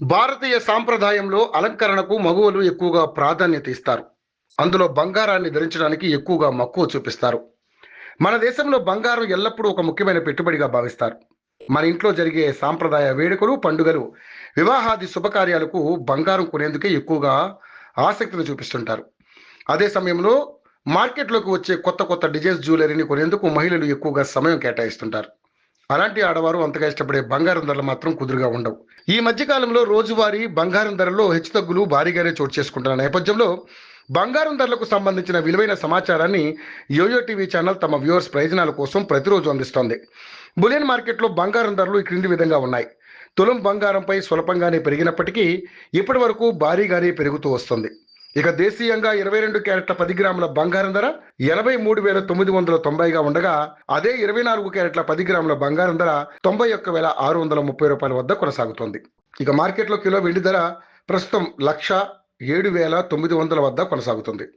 భారతీయ సాంప్రదాయంలో అలంకరణకు మగువలు ఎక్కువగా ప్రాధాన్యత ఇస్తారు. అందులో బంగారాన్ని ధరించడానికి ఎక్కువగా మక్కువ చూపిస్తారు. మన దేశంలో బంగారం ఎల్లప్పుడూ ఒక ముఖ్యమైన పెట్టుబడిగా భావిస్తారు. మన ఇంట్లో జరిగే సాంప్రదాయ వేడుకలు, పండుగలు, వివాహాది శుభకార్యాలకు బంగారం కొనేందుకే ఎక్కువగా ఆసక్తిని చూపిస్తుంటారు. అదే సమయంలో మార్కెట్లోకి వచ్చే కొత్త కొత్త డిజైన్స్ జ్యువెలరీని కొనేందుకు మహిళలు ఎక్కువగా సమయం కేటాయిస్తుంటారు. అలాంటి ఆడవారు అంతగా ఇష్టపడే బంగారం ధరలు మాత్రం కుదురుగా ఉండవు. ఈ మధ్య కాలంలో రోజువారీ బంగారం ధరల్లో హెచ్చుతగ్గులు భారీగానే చోటు చేసుకుంటున్న నేపథ్యంలో బంగారం ధరలకు సంబంధించిన విలువైన సమాచారాన్ని యోయో టీవీ ఛానల్ తమ వ్యూవర్స్ ప్రయోజనాల కోసం ప్రతిరోజు అందిస్తోంది. బులియన్ మార్కెట్లో బంగారం ధరలు ఈ క్రింది విధంగా ఉన్నాయి. తులం బంగారంపై స్వల్పంగానే పెరిగినప్పటికీ ఇప్పటి వరకు భారీగానే పెరుగుతూ వస్తుంది. ఇక దేశీయంగా 22 క్యారెట్ల 10 గ్రాముల బంగారం ధర 83,990గా ఉండగా, అదే 24 క్యారెట్ల 10 గ్రాముల బంగారం ధర 91,630 వద్ద కొనసాగుతోంది. ఇక మార్కెట్లో కిలో వెండి ధర ప్రస్తుతం 1,07,900 వద్ద కొనసాగుతుంది.